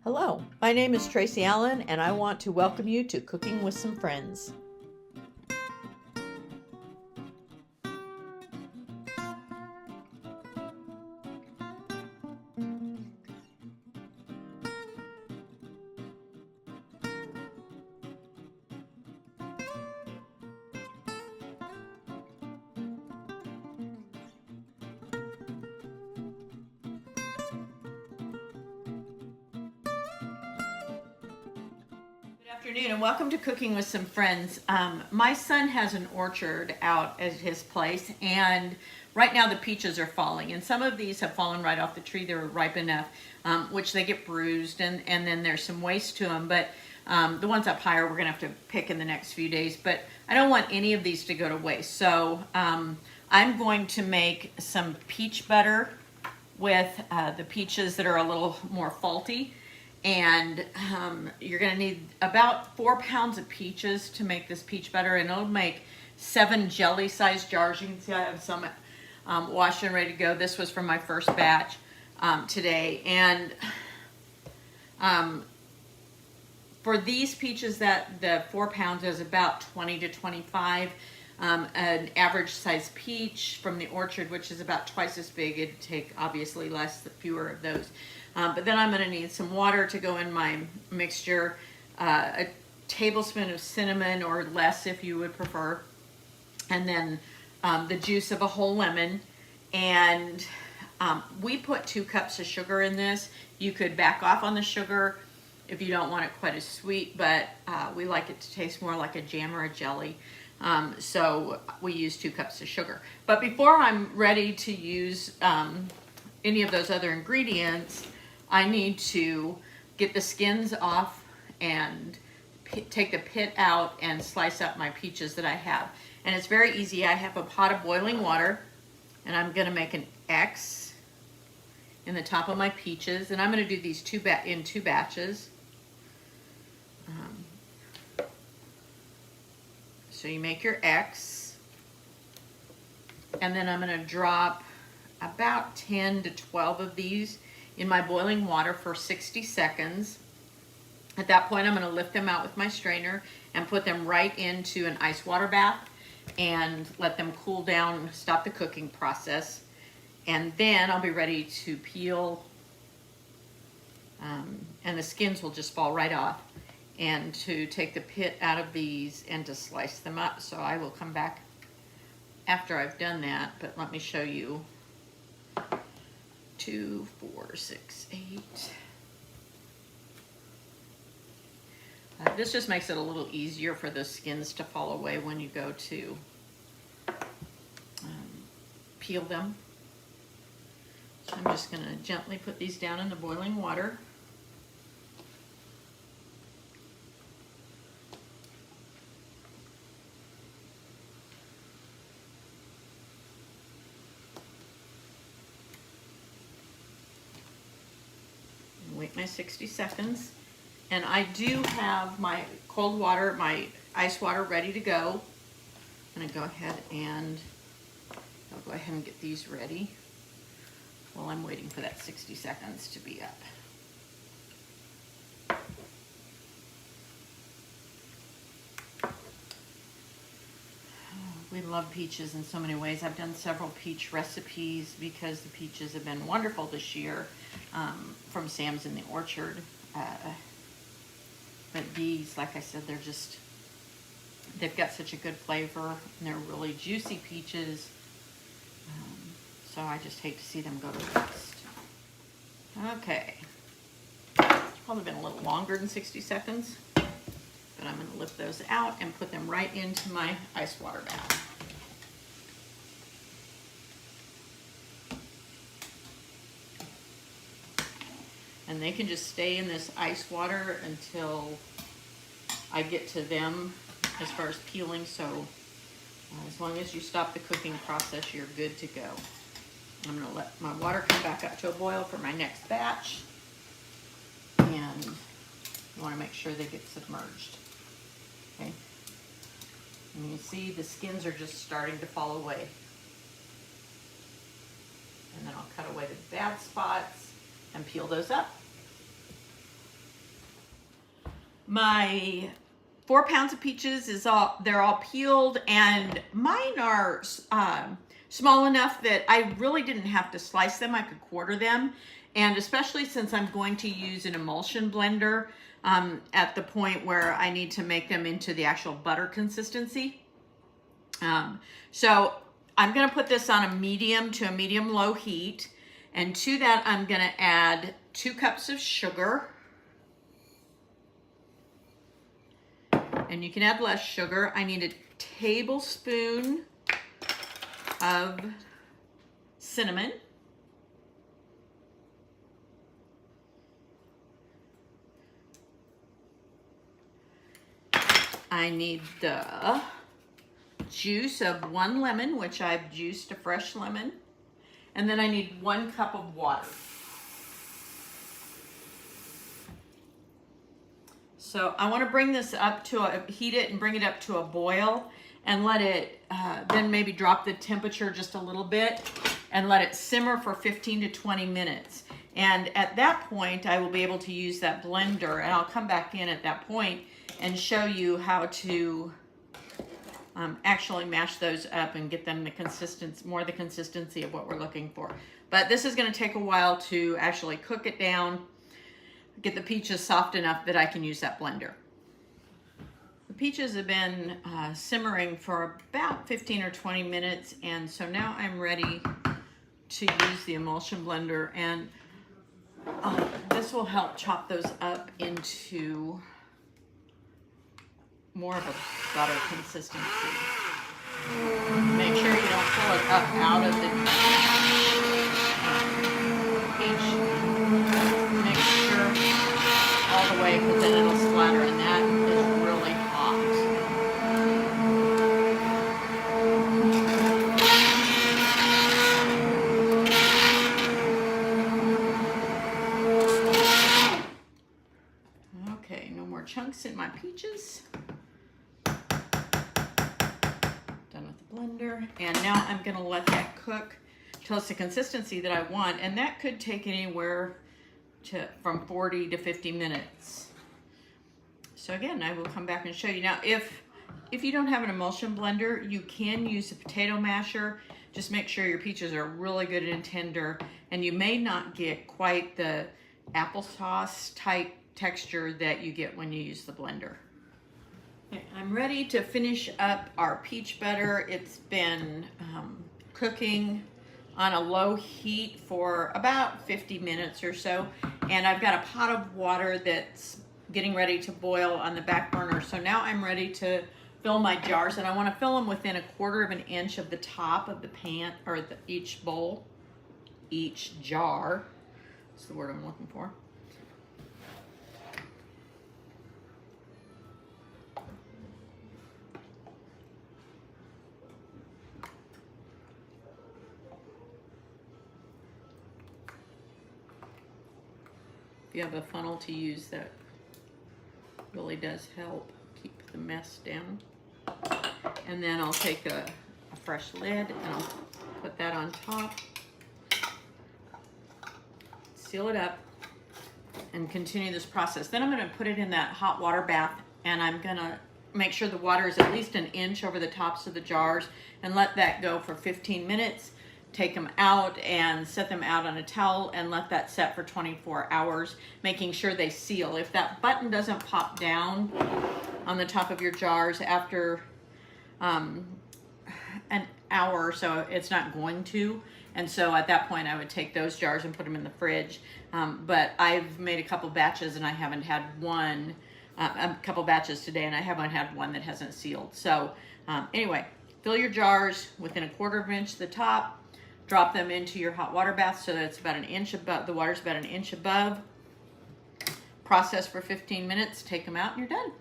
Hello, my name is Tracy Allen and I want to welcome you to Cooking with Some Friends. Good afternoon and welcome to Cooking with Some Friends. My son has an orchard out at his place, and right now the peaches are falling, and some of these have fallen right off the tree. They're ripe enough, which they get bruised, and then there's some waste to them, but the ones up higher we're gonna have to pick in the next few days, but I don't want any of these to go to waste. So I'm going to make some peach butter with the peaches that are a little more faulty. And you're going to need about 4 pounds of peaches to make this peach butter, and it'll make 7 jelly-sized jars. You can see I have some washed and ready to go. This was from my first batch today. And for these peaches, that the 4 pounds is about 20 to 25. An average size peach from the orchard, which is about twice as big, it'd take obviously fewer of those. But then I'm going to need some water to go in my mixture, a tablespoon of cinnamon or less if you would prefer, and then the juice of a whole lemon. And we put 2 cups of sugar in this. You could back off on the sugar if you don't want it quite as sweet, but we like it to taste more like a jam or a jelly. So we use 2 cups of sugar. But before I'm ready to use any of those other ingredients, I need to get the skins off and take the pit out and slice up my peaches that I have. And it's very easy. I have a pot of boiling water, and I'm going to make an X in the top of my peaches, and I'm going to do these in two batches. So you make your X, and then I'm going to drop about 10 to 12 of these in my boiling water for 60 seconds. At that point, I'm going to lift them out with my strainer and put them right into an ice water bath and let them cool down, stop the cooking process. And then I'll be ready to peel, and the skins will just fall right off, and to take the pit out of these and to slice them up. So I will come back after I've done that, but let me show you. 2, 4, 6, 8. This just makes it a little easier for the skins to fall away when you go to peel them. So I'm just going to gently put these down in the boiling water. Wait my 60 seconds, and I do have my cold water, my ice water ready to go. I'm going to go ahead and get these ready while I'm waiting for that 60 seconds to be up. We love peaches in so many ways. I've done several peach recipes because the peaches have been wonderful this year from Sam's in the Orchard. But these, like I said, they've got such a good flavor, and they're really juicy peaches. So I just hate to see them go to waste. Okay. It's probably been a little longer than 60 seconds. But I'm going to lift those out and put them right into my ice water bath. And they can just stay in this ice water until I get to them as far as peeling. So as long as you stop the cooking process, you're good to go. I'm going to let my water come back up to a boil for my next batch. And you want to make sure they get submerged. Okay. And you see the skins are just starting to fall away. And then I'll cut away the bad spots and peel those up. My 4 pounds of peaches they're all peeled, and mine are small enough that I really didn't have to slice them. I could quarter them. And especially since I'm going to use an emulsion blender at the point where I need to make them into the actual butter consistency. So I'm going to put this on a medium to a medium low heat. And to that, I'm going to add 2 cups of sugar. And you can add less sugar. I need a tablespoon of cinnamon. I need the juice of 1 lemon, which I've juiced a fresh lemon. And then I need 1 cup of water. So I want to bring this up to heat it and bring it up to a boil and let it, then maybe drop the temperature just a little bit and let it simmer for 15 to 20 minutes. And at that point, I will be able to use that blender, and I'll come back in at that point and show you how to actually mash those up and get them the consistency of what we're looking for. But this is going to take a while to actually cook it down, get the peaches soft enough that I can use that blender. The peaches have been simmering for about 15 or 20 minutes, and so now I'm ready to use the emulsion blender, and this will help chop those up into more of a butter consistency. Make sure you don't pull it up out of the peach mixture all the way, because then it'll splatter, and that is really hot. Okay, no more chunks in my peaches. Blender, and now I'm going to let that cook till it's the consistency that I want, and that could take anywhere from 40 to 50 minutes. So again, I will come back and show you. Now, if you don't have an emulsion blender, you can use a potato masher. Just make sure your peaches are really good and tender, and you may not get quite the applesauce type texture that you get when you use the blender. Okay, I'm ready to finish up our peach butter. It's been cooking on a low heat for about 50 minutes or so, and I've got a pot of water that's getting ready to boil on the back burner. So now I'm ready to fill my jars, and I want to fill them within 1/4 of an inch of the top of the pan, or each bowl, each jar. That's the word I'm looking for. If you have a funnel to use, that really does help keep the mess down. And then I'll take a fresh lid and I'll put that on top, seal it up, and continue this process. Then I'm going to put it in that hot water bath, and I'm going to make sure the water is at least 1 inch over the tops of the jars, and let that go for 15 minutes. Take them out and set them out on a towel and let that set for 24 hours, making sure they seal. If that button doesn't pop down on the top of your jars after an hour or so, it's not going to. And so at that point, I would take those jars and put them in the fridge. But I've made a couple batches, and I haven't had one, a couple batches today, and I haven't had one that hasn't sealed. So anyway, fill your jars within 1/4 of an inch to the top. Drop them into your hot water bath so that it's about 1 inch above, the water's about 1 inch above. Process for 15 minutes, take them out, and you're done.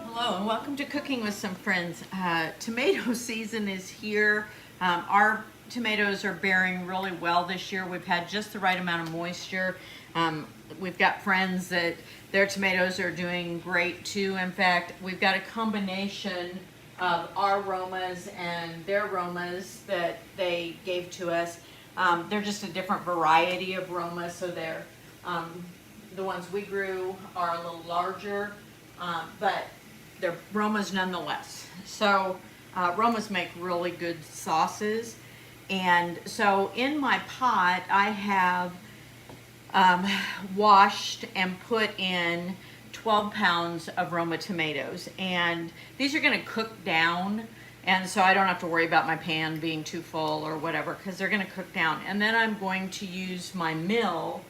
Hello and welcome to Cooking with Some Friends. Tomato season is here. Our tomatoes are bearing really well this year. We've had just the right amount of moisture. We've got friends that their tomatoes are doing great too. In fact, we've got a combination of our aromas and their aromas that they gave to us. They're just a different variety of aromas, so they're the ones we grew are a little larger, but they're aromas nonetheless. So aromas make really good sauces. And so in my pot, I have washed and put in 12 pounds of Roma tomatoes, and these are going to cook down, and so I don't have to worry about my pan being too full or whatever, because they're going to cook down. And then I'm going to use my mill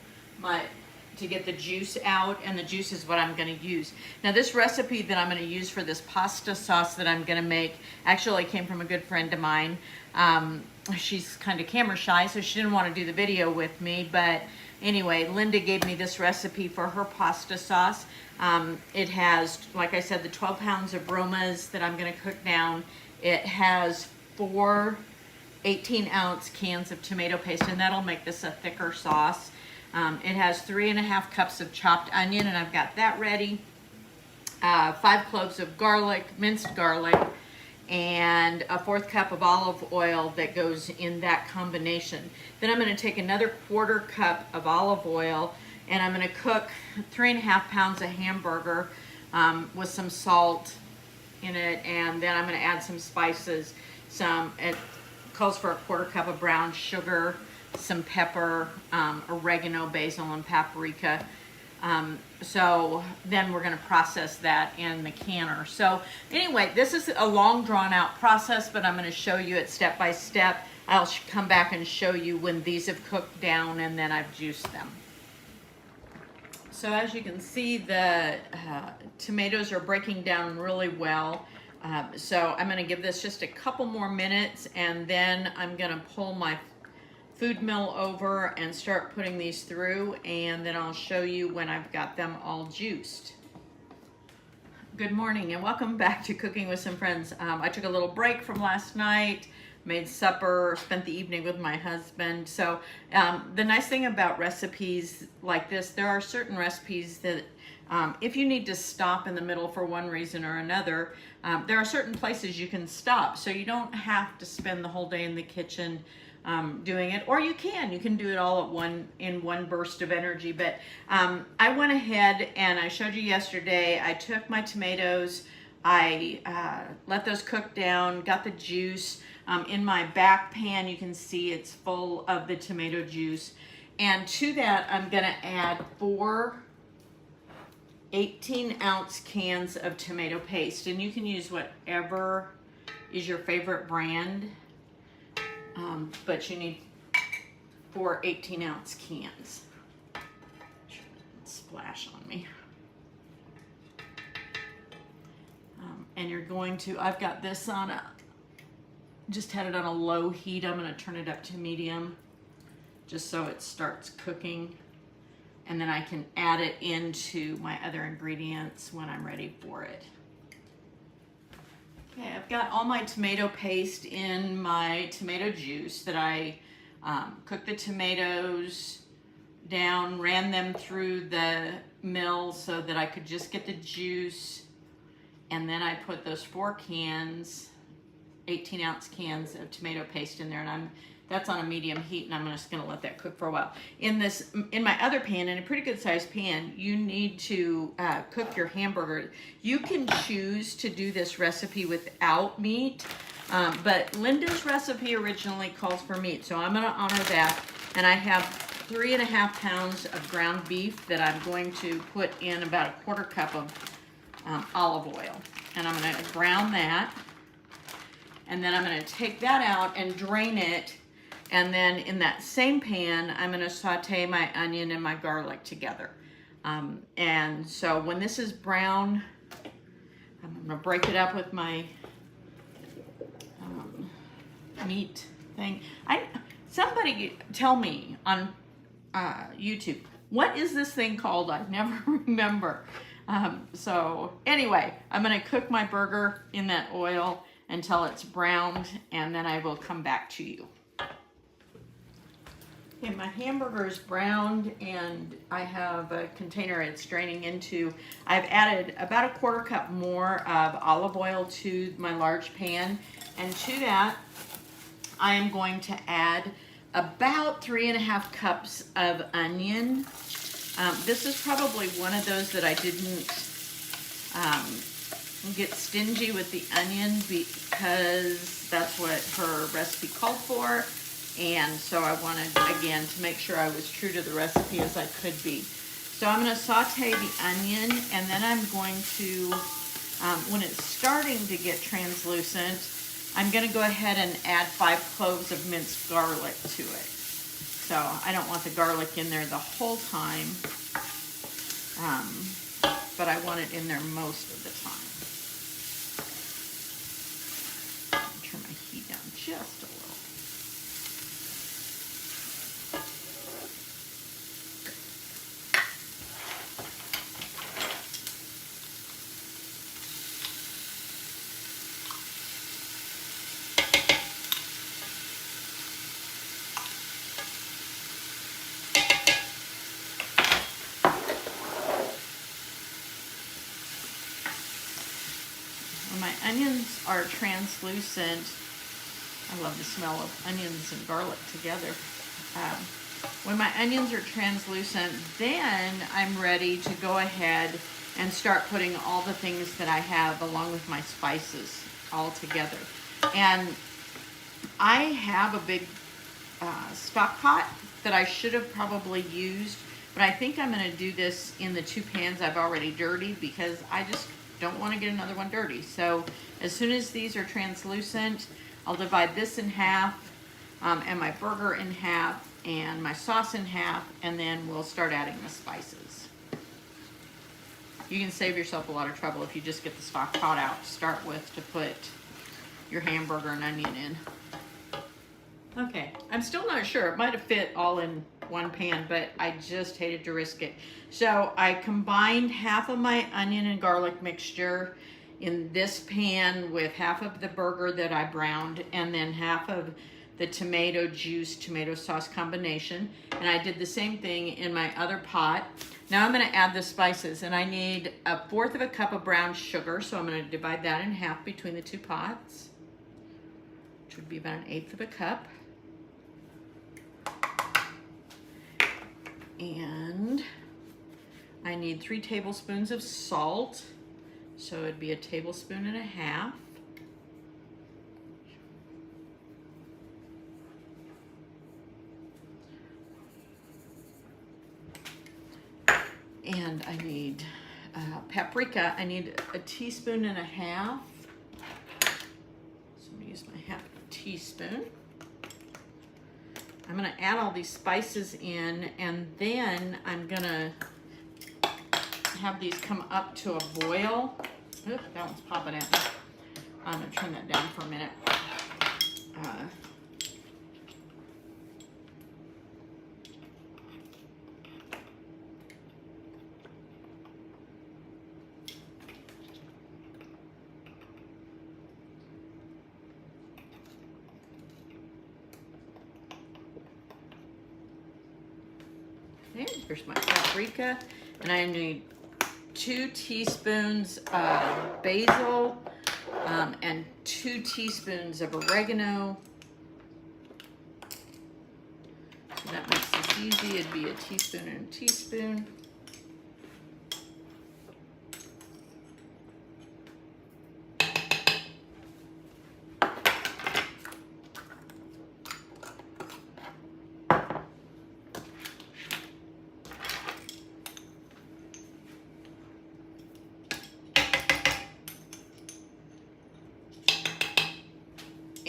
to get the juice out, and the juice is what I'm going to use. Now this recipe that I'm going to use for this pasta sauce that I'm going to make actually came from a good friend of mine. She's kind of camera shy, so she didn't want to do the video with me, but anyway, Linda gave me this recipe for her pasta sauce. It has, like I said, the 12 pounds of Romas that I'm going to cook down. It has 4 18-ounce cans of tomato paste, and that'll make this a thicker sauce. It has 3.5 cups of chopped onion, and I've got that ready. 5 cloves of garlic, minced garlic, and a 1/4 cup of olive oil that goes in that combination. Then I'm going to take another 1/4 cup of olive oil, and I'm going to cook 3.5 pounds of hamburger with some salt in it, and then I'm going to add some spices. It calls for a 1/4 cup of brown sugar, some pepper, oregano, basil, and paprika. So then we're going to process that in the canner. So anyway, this is a long drawn out process, but I'm going to show you it step by step. I'll come back and show you when these have cooked down and then I've juiced them. So as you can see, the tomatoes are breaking down really well. So I'm going to give this just a couple more minutes, and then I'm going to pull my food mill over and start putting these through, and then I'll show you when I've got them all juiced. Good morning and welcome back to Cooking with Some Friends. I took a little break from last night, made supper, spent the evening with my husband. So the nice thing about recipes like this, there are certain recipes that if you need to stop in the middle for one reason or another, there are certain places you can stop, so you don't have to spend the whole day in the kitchen doing it, or you can do it all in one burst of energy. But I went ahead and I showed you yesterday, I took my tomatoes, I let those cook down, got the juice. In my back pan, you can see it's full of the tomato juice, and to that I'm going to add 4 18-ounce cans of tomato paste, and you can use whatever is your favorite brand. But you need 4 18-ounce cans. Splash on me. And you're going to, I've got this on just had it on a low heat. I'm going to turn it up to medium just so it starts cooking. And then I can add it into my other ingredients when I'm ready for it. Okay, I've got all my tomato paste in my tomato juice that I cooked the tomatoes down, ran them through the mill so that I could just get the juice, and then I put those 4 cans, 18-ounce cans of tomato paste in there, and that's on a medium heat, and I'm just going to let that cook for a while. In my other pan, in a pretty good sized pan, you need to cook your hamburger. You can choose to do this recipe without meat, but Linda's recipe originally calls for meat, so I'm going to honor that. And I have 3.5 pounds of ground beef that I'm going to put in about a 1/4 cup of olive oil, and I'm going to brown that, and then I'm going to take that out and drain it. And then in that same pan, I'm going to saute my onion and my garlic together. And so when this is brown, I'm going to break it up with my meat thing. Somebody tell me on YouTube, what is this thing called? I never remember. So anyway, I'm going to cook my burger in that oil until it's browned, and then I will come back to you. Okay, my hamburger is browned and I have a container it's draining into. I've added about a 1/4 cup more of olive oil to my large pan, and to that I am going to add about 3½ cups of onion. This is probably one of those that I didn't get stingy with the onion because that's what her recipe called for. And so I wanted, again, to make sure I was true to the recipe as I could be. So I'm going to saute the onion, and then I'm going to, when it's starting to get translucent, I'm going to go ahead and add 5 cloves of minced garlic to it. So I don't want the garlic in there the whole time, but I want it in there most of the time. Turn my heat down just a little. When my onions are translucent, I love the smell of onions and garlic together. When my onions are translucent, then I'm ready to go ahead and start putting all the things that I have along with my spices all together. And I have a big stock pot that I should have probably used, but I think I'm going to do this in the 2 pans I've already dirtied because I just don't want to get another one dirty. So as soon as these are translucent, I'll divide this in half, and my burger in half, and my sauce in half, and then we'll start adding the spices. You can save yourself a lot of trouble if you just get the stock pot out to start with to put your hamburger and onion in. Okay, I'm still not sure. It might have fit all in one pan, but I just hated to risk it. So I combined half of my onion and garlic mixture in this pan with half of the burger that I browned, and then half of the tomato juice, tomato sauce combination. And I did the same thing in my other pot. Now I'm gonna add the spices, and I need 1/4 cup of brown sugar, so I'm gonna divide that in half between the 2 pots, which would be about 1/8 cup. And I need 3 tablespoons of salt, so it'd be 1.5 tablespoons. And I need paprika. I need 1.5 teaspoons. So I'm gonna use my 1/2 teaspoon. I'm gonna add all these spices in, and then I'm gonna have these come up to a boil. Ooh, that one's popping at me. I'm gonna turn that down for a minute. Here's my paprika, and I need 2 teaspoons of basil and 2 teaspoons of oregano. So that makes this easy. It'd be 1 teaspoon and 1 teaspoon.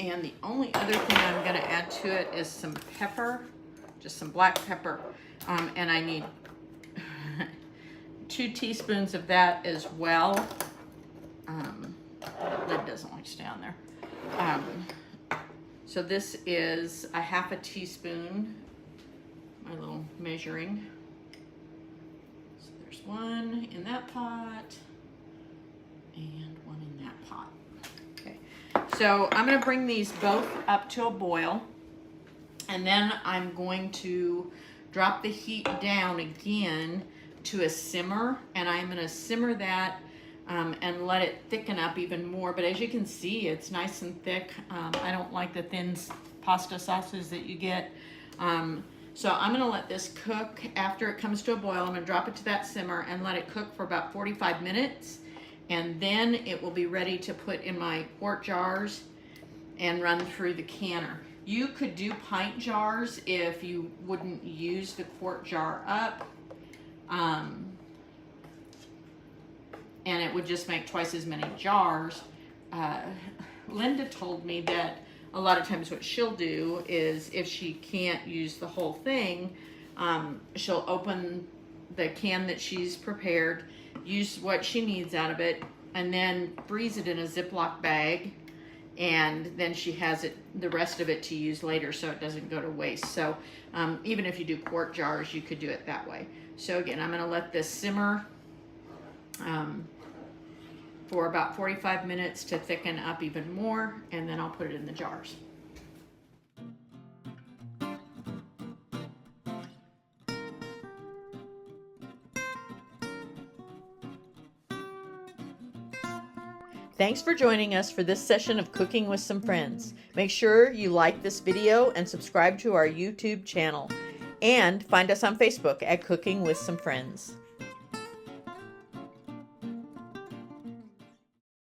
And the only other thing I'm going to add to it is some pepper, just some black pepper. And I need 2 teaspoons of that as well. The lid doesn't like to stay on there. So this is 1/2 teaspoon, my little measuring. So there's 1 in that pot and 1 in that pot. So I'm going to bring these both up to a boil, And then I'm going to drop the heat down again to a simmer, and I'm going to simmer that and let it thicken up even more. But as you can see, it's nice and thick. I don't like the thin pasta sauces that you get. So I'm going to let this cook. After it comes to a boil, I'm going to drop it to that simmer and let it cook for about 45 minutes. And then it will be ready to put in my quart jars and run through the canner. You could do pint jars if you wouldn't use the quart jar up. And it would just make twice as many jars. Linda told me that a lot of times what she'll do is if she can't use the whole thing, she'll open the can that she's prepared, use what she needs out of it, and then freeze it in a Ziploc bag, and then she has it, the rest of it, to use later so it doesn't go to waste. So even if you do quart jars, you could do it that way. So again, I'm going to let this simmer for about 45 minutes to thicken up even more, and then I'll put it in the jars. Thanks for joining us for this session of Cooking with Some Friends. Make sure you like this video and subscribe to our YouTube channel. And find us on Facebook at Cooking with Some Friends.